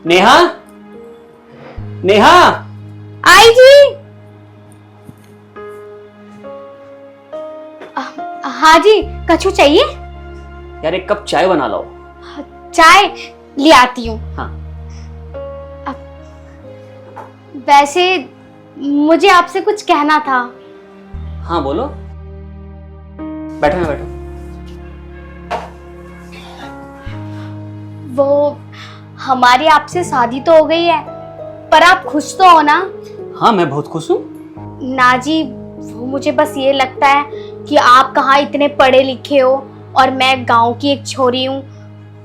नेहा, नेहा। आई जी। हाँ जी, कछु चाहिए? यार एक कप चाय बना लो। चाय ले आती हूँ। हाँ। वैसे मुझे आपसे कुछ कहना था। हाँ बोलो। बैठो ना, बैठो। वो हमारी आपसे शादी तो हो गई है, पर आप खुश तो हो ना? हाँ मैं बहुत खुश हूँ। ना जी, वो मुझे बस ये लगता है कि आप कहाँ इतने पढ़े लिखे हो और मैं गांव की एक छोरी हूँ,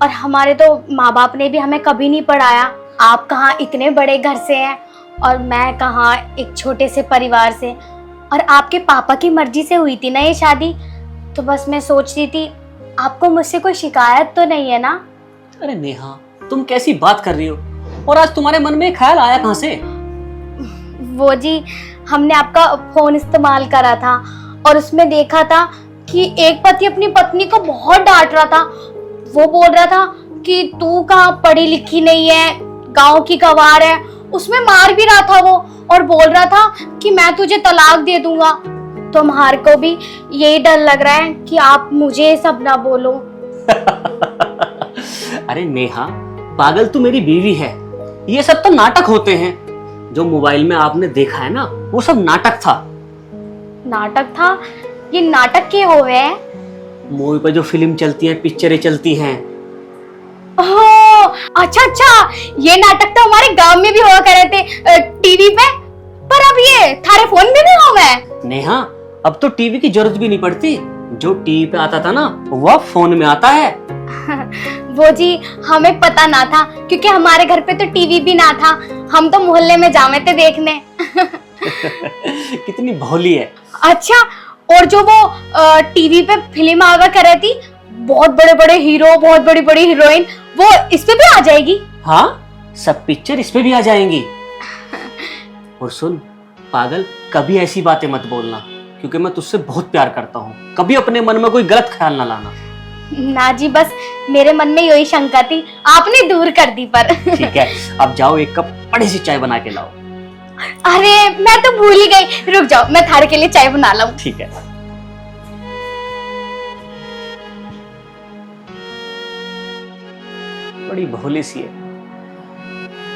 और हमारे तो माँ बाप ने भी हमें कभी नहीं पढ़ाया। आप कहाँ इतने बड़े घर से हैं और मैं कहाँ एक छोटे से परिवार से, और आपके पापा की मर्जी से हुई थी ना ये शादी। तो बस मैं सोच रही थी, आपको मुझसे कोई शिकायत तो नहीं है ना? अरे नेहा, तुम कैसी बात कर रही हो? और आज तुम्हारे मन में ख्याल आया कहाँ से? वो जी, हमने आपका फोन इस्तेमाल करा था और उसमें देखा था कि एक पति अपनी पत्नी को बहुत डांट रहा था। वो बोल रहा था कि तू कहाँ पढ़ी लिखी नहीं है, गांव की गंवार है। उसमें मार भी रहा था वो, और बोल रहा था कि मैं तुझे तलाक दे दूंगा। तो हमारे को भी यही डर लग रहा है कि आप मुझे सब ना बोलो। अरे नेहा, पागल तू मेरी बीवी है। ये सब तो नाटक होते हैं। जो मोबाइल में आपने देखा है ना, वो सब नाटक था। नाटक था? ये नाटक के हुए हैं? मूवी पर जो फिल्म चलती है, पिक्चरें चलती हैं। ओह, अच्छा अच्छा, ये नाटक तो हमारे गांव में भी हुआ करे थे टीवी पे। पर अब ये थारे फोन में भी हो गए। नेहा, अब तो टीवी की जरूरत भी नहीं पड़ती। जो टीवी पे आता था ना, वो फोन में आता है। वो जी, हमें पता ना था, क्योंकि हमारे घर पे तो टीवी भी ना था। हम तो मोहल्ले में जावे थे देखने। कितनी भोली है। अच्छा, और जो वो टीवी पे फिल्म आगा करे थी, बहुत बड़े बड़े हीरो, बहुत बड़ी बड़ी हीरोइन, वो इस पे भी आ जाएगी? हाँ, सब पिक्चर इस पे भी आ जाएंगी। और सुन पागल, कभी ऐसी बातें मत बोलना, क्योंकि मैं तुझसे बहुत प्यार करता हूँ। कभी अपने मन में कोई गलत ख्याल ना लाना। ना जी, बस मेरे मन में यही शंका थी, आपने दूर कर दी पर। ठीक है, अब जाओ एक कप बड़ी सी चाय बना के लाओ। अरे मैं तो भूल ही गई, रुक जाओ, मैं थारे के लिए चाय बना लाऊं। ठीक है। बड़ी भोली सी है,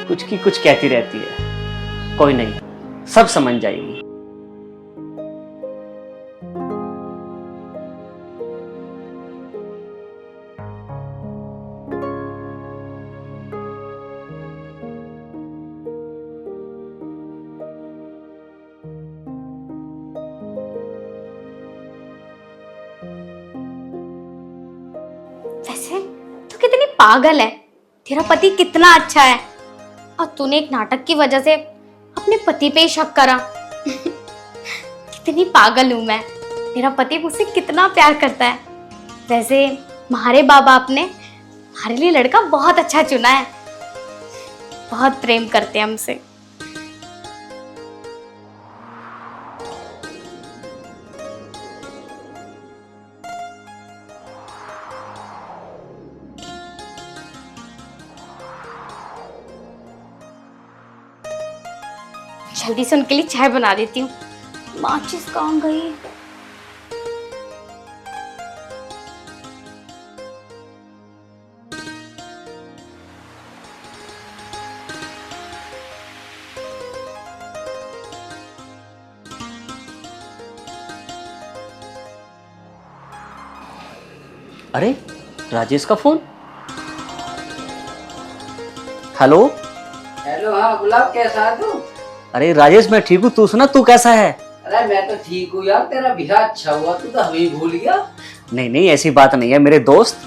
कुछ की कुछ कहती रहती है। कोई नहीं, सब समझ जाएगी। वैसे तू कितनी पागल है। तेरा पति कितना अच्छा है, और तूने एक नाटक की वजह से अपने पति पे ही शक करा। कितनी पागल हूं मैं। मेरा पति मुझसे कितना प्यार करता है। वैसे हमारे माँ बाप ने हमारे लिए लड़का बहुत अच्छा चुना है। बहुत प्रेम करते हैं हमसे। जल्दी से उनके लिए चाय बना देती हूँ। माचिस कहाँ गई? अरे राजेश का फोन। हेलो। हेलो, हाँ गुलाब, कैसा है तू? अरे राजेश, मैं ठीक हूँ, तू सुना, तू कैसा है? अरे मैं तो ठीक हूँ यार, तेरा बिहा अच्छा हुआ, तू तो हमें ही भूल गया। नहीं नहीं, ऐसी बात नहीं है मेरे दोस्त।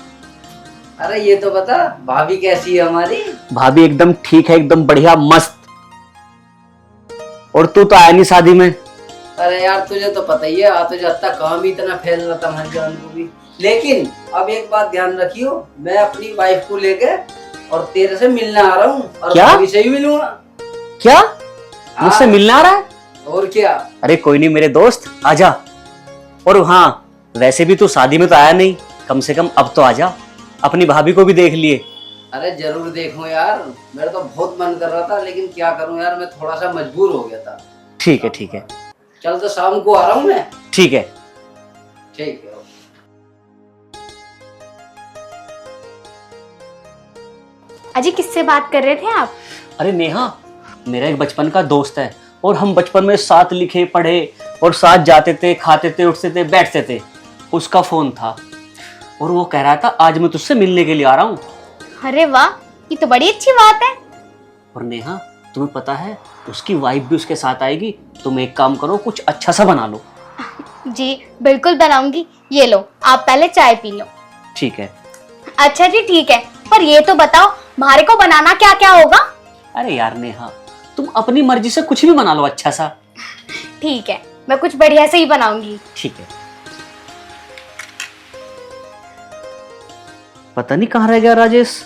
अरे ये तो बता, भाभी कैसी है हमारी? भाभी एकदम ठीक है, एकदम बढ़िया मस्त। और तू तो आया नहीं शादी में। अरे यार तुझे तो पता ही है, तुझे अब तक काम ही इतना फैल रहा था हमारे जान को भी। लेकिन अब एक बात ध्यान रखियो, मैं अपनी वाइफ को लेके और तेरे से मिलने आ रहा हूँ, और क्या? भाभी से ही मिलूंगा। क्या? मुझसे मिलने आ रहा है? और क्या। अरे कोई नहीं मेरे दोस्त, आजा। और हाँ, वैसे भी तू शादी में तो आया नहीं, कम से कम अब तो आजा, अपनी भाभी को भी देख लिए। अरे जरूर देखूं यार, मेरा तो बहुत मन कर रहा था, लेकिन क्या करूं यार, मैं थोड़ा सा मजबूर हो गया था। ठीक है ठीक है चल तो शाम को आ रहा हूँ मैं। ठीक है। ठीक है। अजी किससे बात कर रहे थे आप? अरे नेहा, मेरा एक बचपन का दोस्त है और हम बचपन में साथ लिखे पढ़े और साथ जाते थे, खाते थे, उठते थे, बैठते थे। उसका फोन था और वो कह रहा था आज मैं तुझसे मिलने के लिए आ रहा हूँ। अरे वाह, ये तो बड़ी अच्छी बात है। और नेहा, तुम्हें पता है उसकी वाइफ भी उसके साथ आएगी। तुम एक काम करो, कुछ अच्छा सा बना लो। जी बिल्कुल बनाऊंगी। ये लो, आप पहले चाय पी लो। ठीक है। अच्छा जी ठीक है, पर ये तो बताओ हमारे को बनाना क्या क्या होगा? अरे यार नेहा, तुम अपनी मर्जी से कुछ भी बना लो अच्छा सा। ठीक है, मैं कुछ बढ़िया से ही बनाऊंगी। ठीक है। पता नहीं कहाँ रह गया राजेश,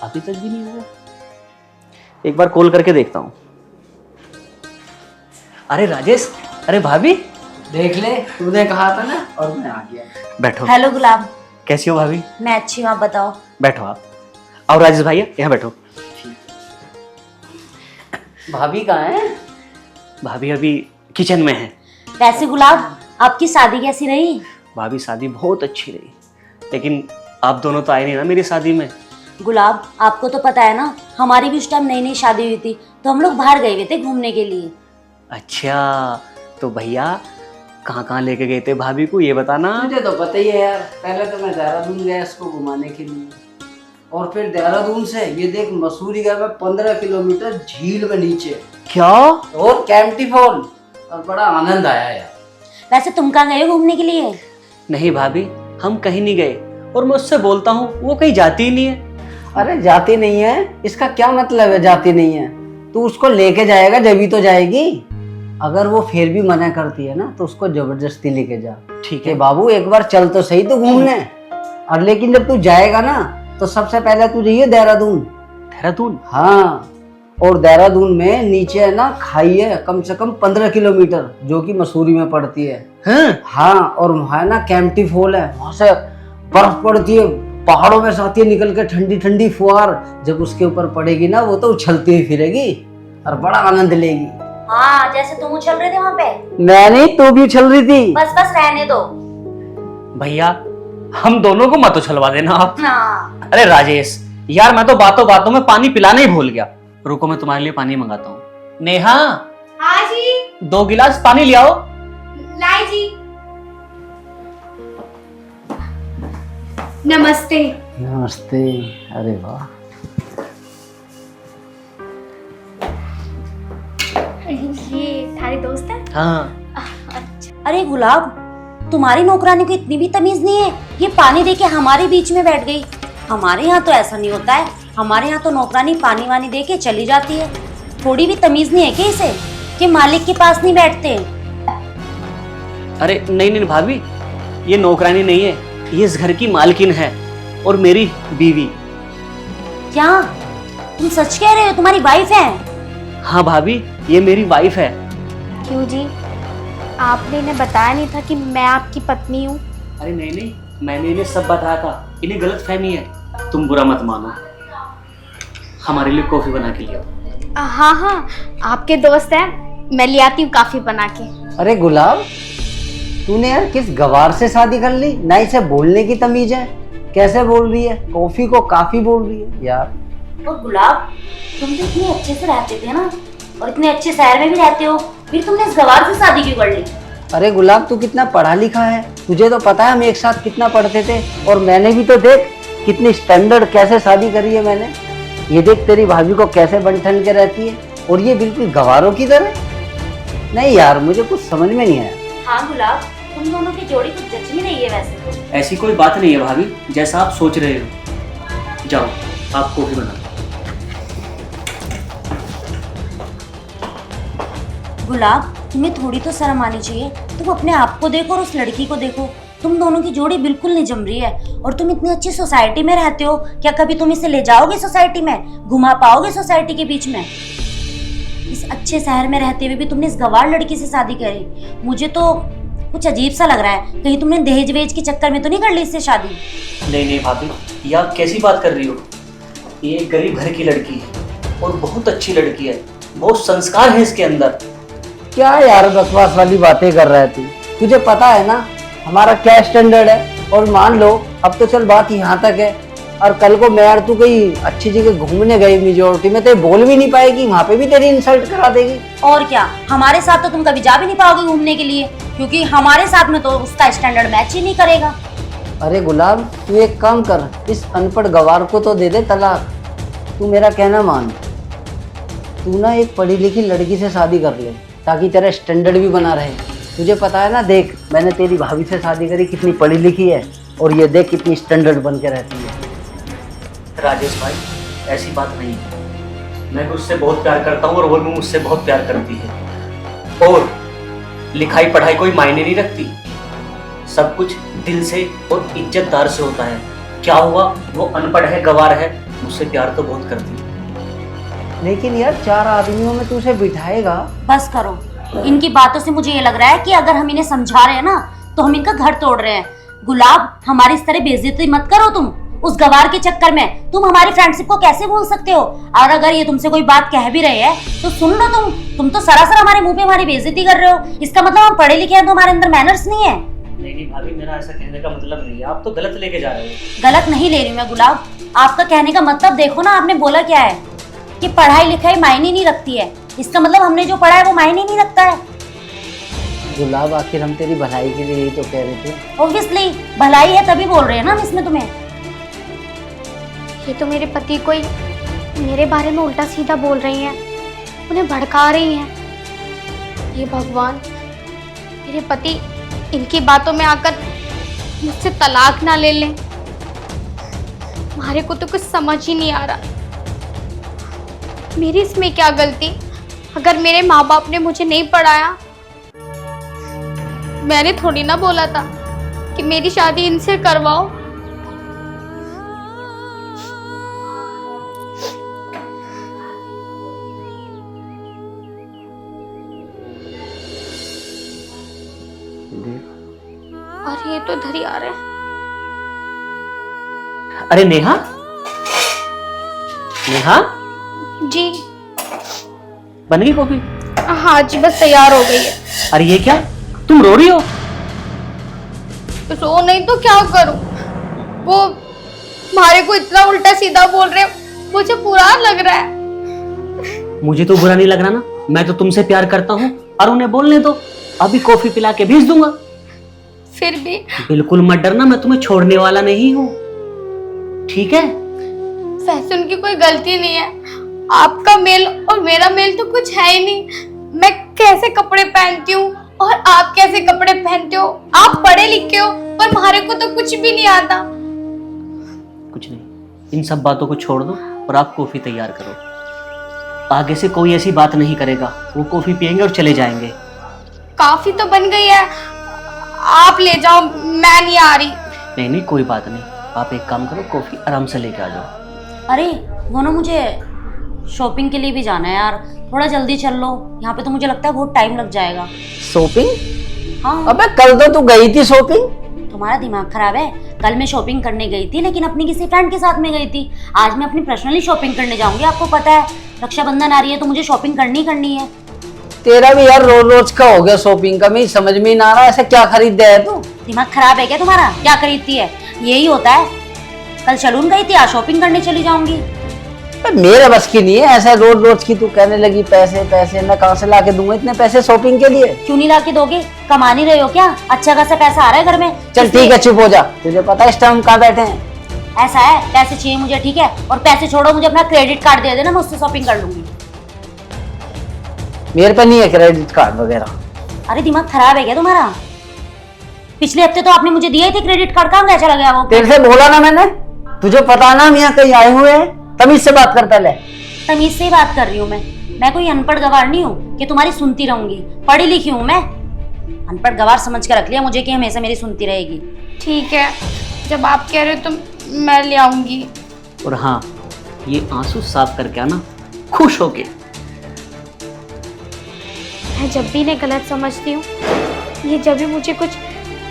अभी तक भी नहीं आया। एक बार कॉल करके देखता हूँ। अरे राजेश, अरे भाभी। देख ले, तूने कहा था ना, और मैं आ गया। बैठो। हेलो गुलाब। कैसी हो भाभी? मैं अच्छी हूँ, आप बताओ। बैठो आप। और राजेश भैया यहाँ बैठो। भाभी कहाँ है? भाभी अभी किचन में है। वैसे गुलाब, आपकी शादी कैसी रही? भाभी शादी बहुत अच्छी रही, लेकिन आप दोनों तो आए नहीं ना मेरी शादी में। गुलाब, आपको तो पता है ना, हमारी भी उस टाइम नई नई शादी हुई थी, तो हम लोग बाहर गए हुए थे घूमने के लिए। अच्छा, तो भैया कहाँ लेके गए थे भाभी को, ये बताना। तुझे तो पता ही है यार, पहले तो मैं देहरादून गया इसको घुमाने के लिए, और फिर देहरादून से ये देख मसूरी गया मैं 15 किलोमीटर झील में नीचे। क्या? और कैंपटी फॉल, और बड़ा आनंद आया यार। वैसे तुम कहाँ गए हो घूमने के लिए? नहीं भाभी, हम कहीं नहीं गए, और मैं उससे बोलता हूँ वो कहीं जाती ही नहीं है। अरे जाती नहीं है, इसका क्या मतलब है जाती नहीं है? तू उसको लेके जाएगा जब तो जाएगी। अगर वो फिर भी मना करती है ना, तो उसको जबरदस्ती लेके जा। ठीक है है बाबू, एक बार चल तो सही तो घूमने। और लेकिन जब तू जाएगा ना, तो सबसे पहले तू जाइए देहरादून। देहरादून? हाँ, और देहरादून में नीचे है ना खाई है, कम से कम 15 किलोमीटर, जो कि मसूरी में पड़ती है। हाँ, और वहाँ है ना कैंपटी फॉल है, वहाँ से बर्फ पड़ती है, पहाड़ों में से आती है निकल के ठंडी ठंडी फुहार। जब उसके ऊपर पड़ेगी ना, वो तो उछलती हुई फिरेगी और बड़ा आनंद लेगी। हाँ, जैसे तुम उछल रहे थे वहाँ पे। मैं नहीं, तू भी उछल रही थी। बस बस रहने दो भैया, हम दोनों को मत उछलवा देना आप। हाँ। अरे राजेश यार, मैं तो बातों बातों में पानी पिलाना ही भूल गया। रुको, मैं तुम्हारे लिए पानी मंगाता हूँ। नेहा, हाँ जी। 2 गिलास पानी ले आओ। लाई जी। नमस्ते। नमस्ते। अरे वाह, ये थारे दोस्त है? हाँ। अरे गुलाब, तुम्हारी नौकरानी को इतनी भी तमीज नहीं है, ये पानी दे के हमारे बीच में बैठ गई। हमारे यहाँ तो ऐसा नहीं होता है, हमारे यहाँ तो नौकरानी पानी वानी दे के चली जाती है। थोड़ी भी तमीज नहीं है क्या इसे, कि मालिक के पास नहीं बैठते? अरे नहीं नहीं भाभी, ये नौकरानी नहीं है, ये इस घर की मालकिन है और मेरी बीवी। क्या तुम सच कह रहे हो, तुम्हारी वाइफ है? हाँ भाभी, ये मेरी वाइफ है। क्यों जी, आपने इन्हें बताया नहीं था कि मैं आपकी पत्नी हूँ? अरे नहीं नहीं, मैंने इन्हें सब बताया था, इन्हें गलत फहमी है। तुम बुरा मत मानो, हमारे लिए कॉफी बना के लिया। हाँ हाँ, आपके दोस्त हैं, मैं ले आती हूँ काफी बना के। अरे गुलाब, तूने यार किस गवार से शादी कर ली? ना इसे बोलने की तमीज है, कैसे बोल रही है? कॉफी को काफी बोल रही है यार। और गुलाब, तुम तो इतने अच्छे से रहते थे ना, और इतने अच्छे शहर में भी रहते हो, फिर तुमने इस गवार से शादी क्यों कर ली? अरे गुलाब, तू कितना पढ़ा लिखा है, तुझे तो पता है हम एक साथ कितना पढ़ते थे। और मैंने भी तो देख कितनी स्टैंडर्ड कैसे शादी करी है मैंने। ये देख तेरी भाभी को कैसे बन ठन के रहती है, और ये बिल्कुल गवारों की तरह। नहीं यार, मुझे कुछ समझ में नहीं आया। हाँ गुलाब, तुम दोनों की जोड़ी कुछ जच नहीं रही है वैसे तो। ऐसी कोई बात नहीं है भाभी, जैसा आप सोच रहे हो। जाओ, आप कॉफी बना। गुलाब, तुम्हें थोड़ी तो शर्म आनी चाहिए। तुम अपने आप को देखो और उस लड़की को देखो, तुम दोनों की जोड़ी बिल्कुल नहीं जम रही है। और तुम इतनी अच्छी सोसाइटी में रहते हो, क्या कभी तुम इसे ले जाओगे सोसाइटी में, घुमा पाओगे सोसाइटी के बीच में? इस अच्छे शहर में रहते हुए भी तुमने इस गवार लड़की से शादी करी। मुझे तो कुछ अजीब सा लग रहा है, कहीं तुमने दहेज वेज के चक्कर में तो नहीं कर ली इससे शादी? नहीं नहीं भाभी, ये आप कैसी बात कर रही हो? ये एक गरीब घर की लड़की है और बहुत अच्छी लड़की है, बहुत संस्कार है इसके अंदर। क्या यार बकवास वाली बातें कर रहा है तू? तुझे पता है ना हमारा क्या स्टैंडर्ड है। और मान लो अब तो चल बात यहाँ तक है, और कल को मैं और तू कहीं अच्छी जगह घूमने गई मेजोरिटी में, तो बोल भी नहीं पाएगी, वहां पे भी तेरी इंसल्ट करा देगी। और क्या, हमारे साथ तो तुम कभी जा भी नहीं पाओगे घूमने के लिए, क्योंकि हमारे साथ में तो उसका स्टैंडर्ड मैच ही नहीं करेगा। अरे गुलाब तू एक काम कर, इस अनपढ़ गवार को तो दे दे तलाक। तू मेरा कहना मान, तू ना एक पढ़ी लिखी लड़की से शादी कर ले ताकि तेरा स्टैंडर्ड भी बना रहे। तुझे पता है ना, देख मैंने तेरी भाभी से शादी करी, कितनी पढ़ी लिखी है, और ये देख कितनी स्टैंडर्ड बन के रहती है। राजेश भाई ऐसी बात नहीं है, मैं भी उससे बहुत प्यार करता हूँ और वो भी मुझसे बहुत प्यार करती है। और लिखाई पढ़ाई कोई मायने नहीं रखती, सब कुछ दिल से और इज्जतदार से होता है। क्या हुआ वो अनपढ़ है, गवार है, मुझसे प्यार तो बहुत करती है। लेकिन यार 4 आदमियों में तू उसे बिठाएगा? बस करो, इनकी बातों से मुझे ये लग रहा है कि अगर हम इन्हें समझा रहे हैं ना तो हम इनका घर तोड़ रहे हैं। गुलाब, हमारी इस तरह बेइज्जती मत करो तुम। उस गवार के चक्कर में तुम हमारी फ्रेंडशिप को कैसे भूल सकते हो? और अगर ये तुमसे कोई बात कह भी रहे हैं तो सुन लो, तुम तो सरासर हमारे मुंह पे हमारी बेइज्जती कर रहे हो। इसका मतलब हम पढ़े लिखे हैं तो हमारे अंदर मैनर्स नहीं है। नहीं भाभी, मेरा ऐसा कहने का मतलब नहीं है, आप तो गलत लेके जा रहे हो। गलत नहीं ले रही हूँ मैं गुलाब, आपका कहने का मतलब देखो ना, आपने बोला क्या है कि पढ़ाई लिखाई मायने नहीं रखती है। इसका मतलब हमने जो पढ़ा है वो मायने नहीं रखता है। गुलाब आखिर हम तेरी भलाई के लिए ही तो कह रहे थे। ऑब्वियसली भलाई है तभी बोल रहे हैं ना हम इसमें तुम्हें। ये तो मेरे पति को ही मेरे बारे में उल्टा सीधा बोल रही हैं, उन्हें भड़का रही हैं। ये भगवान, मेरे पति इनकी बातों में आकर मुझसे तलाक ना ले लें। हमारे को तो कुछ समझ ही नहीं आ रहा, मेरी इसमें क्या गलती? अगर मेरे माँ बाप ने मुझे नहीं पढ़ाया, मैंने थोड़ी ना बोला था कि मेरी शादी इनसे करवाओ। और ये तो इधर ही आ रहे हैं। अरे नेहा, नेहा जी बन गई कॉफी? हाँ जी, बस तैयार हो गई है। अरे ये क्या, तुम रो रही हो? रो नहीं तो क्या करूं? वो हमारे को इतना उल्टा सीधा बोल रहे हैं, मुझे बुरा लग रहा है। मुझे तो बुरा नहीं लग रहा ना, मैं तो तुमसे प्यार करता हूँ। और उन्हें बोलने दो, अभी कॉफी पिला के भेज दूंगा। फिर भी बिल्कुल मत डरना, मैं तुम्हें छोड़ने वाला नहीं हूँ, ठीक है? वैसे उनकी कोई गलती नहीं है, आपका मेल और मेरा मेल तो कुछ है ही नहीं। मैं कैसे कपड़े पहनती हूँ और आप कैसे कपड़े पहनते हो? आप पढ़े लिखे हो पर हमारे को तो कुछ भी नहीं आता। कुछ नहीं, इन सब बातों को छोड़ दो और आप कॉफी तैयार करो। आगे से कोई ऐसी बात नहीं करेगा, वो कॉफी पियेंगे और चले जाएंगे। काफी तो बन गई है, आप ले जाओ, मैं नहीं आ रही। नहीं नहीं कोई बात नहीं, आप एक काम करो, कॉफी आराम से लेके आ जाओ। अरे वो ना, मुझे शॉपिंग के लिए भी जाना है यार, थोड़ा जल्दी चल लो, यहाँ पे तो मुझे लगता है बहुत टाइम लग जाएगा। शॉपिंग? हाँ। अबे कल तो तू गई थी शॉपिंग। तुम्हारा दिमाग खराब है? कल मैं शॉपिंग करने गई थी, लेकिन अपनी किसी फ्रेंड के साथ में गई थी। आज मैं अपनी पर्सनली शॉपिंग करने जाऊंगी। आपको पता है रक्षाबंधन आ रही है तो मुझे शॉपिंग करनी है। तेरा भी यार रोज रोज का हो गया शॉपिंग का, मैं समझ में ही ना आ रहा ऐसा क्या खरीद दिया है तू? दिमाग खराब है क्या तुम्हारा? क्या खरीदती है? यही होता है, कल सैलून गई थी, आज शॉपिंग करने चली जाऊंगी। मेरे बस की नहीं है ऐसा रोज रोज की। तू कहने लगी पैसे पैसे, मैं कहाँ से ला के दूंगा इतने पैसे शॉपिंग के लिए? क्यों नहीं ला के दोगे? कमा नहीं रहे हो क्या? अच्छा खासा पैसा आ रहा है घर में। चल ठीक है, चुप हो जा। तुझे पता है इस टाइम कहाँ बैठे हैं? ऐसा है, पैसे चाहिए मुझे, ठीक है? और पैसे छोड़ो, मुझे अपना क्रेडिट कार्ड दे देना, मैं उससे शॉपिंग कर लूंगी। मेरे पे नहीं है क्रेडिट कार्ड वगैरह। अरे दिमाग खराब है क्या तुम्हारा? पिछले हफ्ते तो आपने मुझे दिए थे क्रेडिट कार्ड, कहाँ गया चला गया वो? तेरे से बोला ना मैंने, तुझे पता ना हम यहाँ कहीं आए हुए हैं। तमीज से बात कर पहले। तमीज से ही बात कर रही हूँ मैं कोई अनपढ़ गवार नहीं हूँ कि तुम्हारी सुनती रहूंगी। पढ़ी लिखी हूँ मैं। अनपढ़ गवार समझ कर रख लिया मुझे कि हमेशा मेरी सुनती रहेगी। ठीक है, जब आप कह रहे हो तो मैं ले आऊंगी। और हाँ, ये आंसू साफ करके आना, खुश होके। मैं जब भी इन्हें गलत समझती हूँ, ये जब भी मुझे कुछ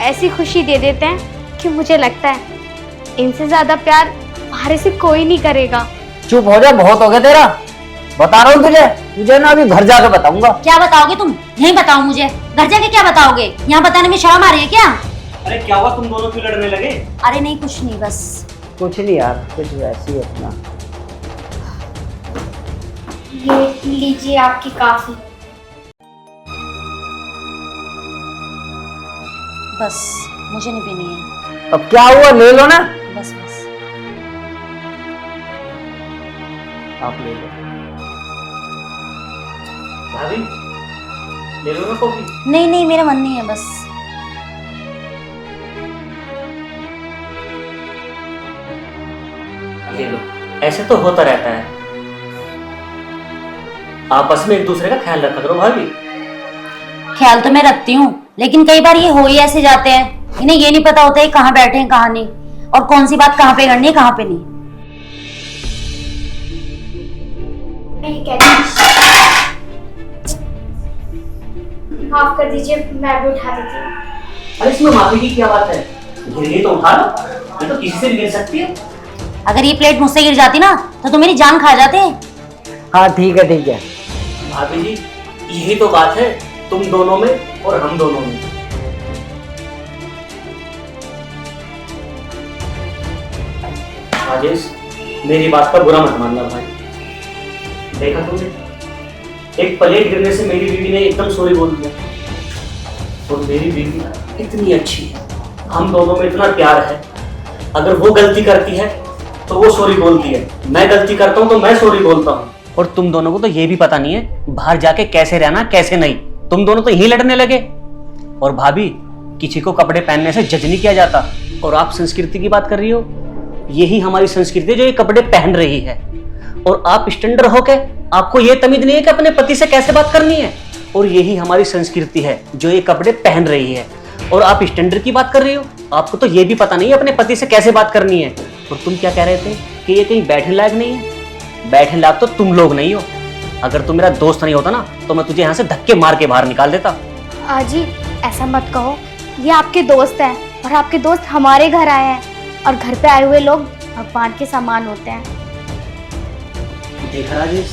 ऐसी खुशी दे देते हैं कि मुझे लगता है इनसे ज्यादा प्यार बाहर से कोई नहीं करेगा। चुप हो जा, बहुत हो गया तेरा। बता रहा हूँ तुझे, तुझे ना अभी घर जाके बताऊंगा। क्या बताओगे तुम? यही बताओ मुझे, घर जाके क्या बताओगे? यहाँ बताने में शर्म आ रही है क्या? अरे क्या हुआ, तुम दोनों क्यों लड़ने लगे? अरे नहीं, कुछ नहीं, बस कुछ नहीं यार, कुछ वैसे ही अपना। ये लीजिए आपकी काफी। बस, मुझे नहीं पीनी है। अब क्या हुआ, ले लो ना। बस बस। आप ले लो। भाभी ले लो ना कॉफी। नहीं नहीं, मेरा मन नहीं है, बस। ले लो, ऐसे तो होता रहता है। आपस में एक दूसरे का ख्याल रखा करो भाभी। ख्याल तो मैं रखती हूँ, लेकिन कई बार ये हो ही ऐसे जाते हैं, इन्हें ये नहीं पता होता है कहाँ बैठे हैं कहाँ नहीं, और कौन सी बात कहाँ पे करनी है कहाँ पे नहीं। माफ कर दीजिए, मैं भी उठा देती हूँ। अरे इसमें माफी की क्या बात है, गिर गई तो उठा लो, ये तो किसी से भी गिर सकती है। अगर ये प्लेट मुझसे गिर जाती ना तो मेरी जान खा जाते। हाँ ठीक है ठीक है। भाभी जी यही तो बात है तुम दोनों में और हम दोनों में। राजेश मेरी बात का बुरा मत मानना भाई। देखा तुमने, एक प्लेट गिरने से मेरी बीवी ने एकदम सॉरी बोल दिया। और मेरी बीवी इतनी अच्छी है, हम दोनों में इतना प्यार है, अगर वो गलती करती है तो वो सॉरी बोलती है, मैं गलती करता हूँ तो मैं सॉरी बोलता हूँ। और तुम दोनों को तो ये भी पता नहीं है बाहर जाके कैसे रहना कैसे नहीं, तुम दोनों तो यही लड़ने लगे। और भाभी किसी को कपड़े पहनने से जज नहीं किया जाता, और आप संस्कृति की बात कर रही हो, यही हमारी संस्कृति है जो ये कपड़े पहन रही है। और आप स्टैंडर्ड हो के आपको ये तमीज नहीं है कि अपने पति से कैसे बात करनी है, और यही हमारी संस्कृति है जो ये कपड़े पहन रही है। और आप स्टैंडर्ड की बात कर रही हो, आपको तो ये भी पता नहीं है अपने पति से कैसे बात करनी है। और तुम क्या कह रहे थे कि ये कहीं बैठने लायक नहीं है? बैठने लायक तो तुम लोग नहीं हो। अगर तुम मेरा दोस्त नहीं होता ना तो मैं तुझे यहाँ से धक्के मार के बाहर निकाल देता। जी ऐसा मत कहो, ये आपके दोस्त हैं और आपके दोस्त हमारे घर आए हैं, और घर पे आए हुए लोग भगवान के समान होते हैं। देखा राजेश,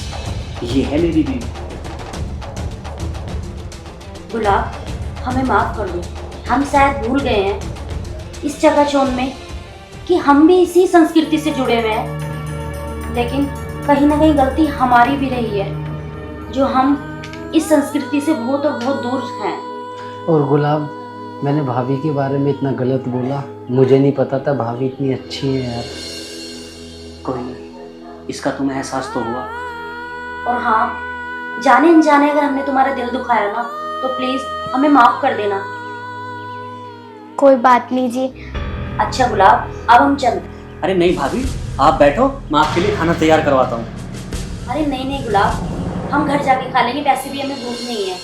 ये है मेरी बीवी। गुलाब, हमें माफ कर दो, हम शायद भूल गए हैं इस चकाचौंध में कि हम भी इसी संस्कृति से जुड़े हुए हैं, लेकिन कहीं ना कहीं गलती हमारी भी रही है जो हम इस संस्कृति से बहुत और बहुत दूर हैं। और गुलाब, मैंने भाभी के बारे में इतना गलत बोला, मुझे नहीं पता था भाभी इतनी अच्छी है यार। कोई नहीं, इसका तुम्हें एहसास तो हुआ। और हाँ, जाने अनजाने अगर हमने तुम्हारा दिल दुखाया ना तो प्लीज हमें माफ कर देना। कोई बात नहीं जी। अच्छा गुलाब, अब हम चल। अरे नहीं भाभी, आप बैठो, मैं आपके लिए खाना तैयार करवाता हूँ। अरे नहीं नहीं गुलाब, हम घर जाके खा लेंगे, वैसे भी हमें भूख नहीं है।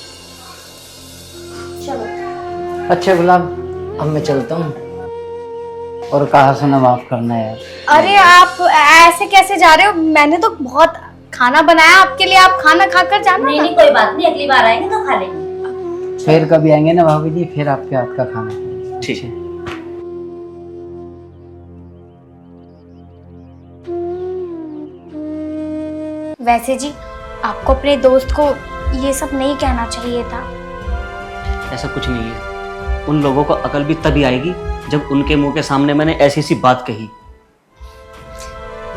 चलो। अच्छा गुलाब, अब मैं चलता हूँ, और कहा सुना माफ करना यार। अरे आप ऐसे कैसे जा रहे हो? मैंने तो बहुत खाना बनाया आपके लिए, आप खाना खाकर जाना। नहीं नहीं कोई बात नहीं, अगली बार आएंगे तो खा लेंगे। फिर कभी आएंगे ना भाभी जी, फिर आपके हाथ का खाना खाएंगे। ठीक है। वैसे जी आपको अपने दोस्त को ये सब नहीं कहना चाहिए था। ऐसा कुछ नहीं है, उन लोगों को अकल भी तभी आएगी जब उनके मुंह के सामने मैंने ऐसी सी बात कही।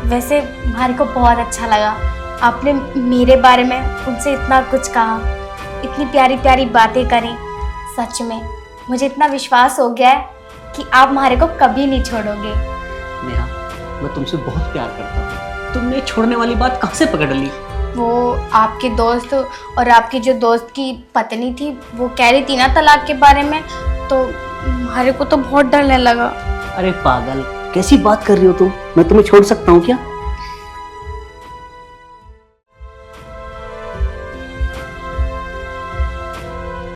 वैसे हमारे को बहुत अच्छा लगा, आपने मेरे बारे में उनसे इतना कुछ कहा, इतनी प्यारी प्यारी बातें करी। सच में मुझे इतना विश्वास हो गया है कि आप हमारे को कभी नहीं छोड़ोगे। नेहा, मैं तुमसे बहुत प्यार करता हूँ, तुमने छोड़ने वाली बात कहाँ से पकड़ ली? वो आपके दोस्त और आपकी जो दोस्त की पत्नी थी वो कह रही थी ना तलाक के बारे में, तो हमारे को तो बहुत डरने लगा। अरे पागल, कैसी बात कर रही हो तुम? मैं तुम्हें छोड़ सकता हूँ क्या?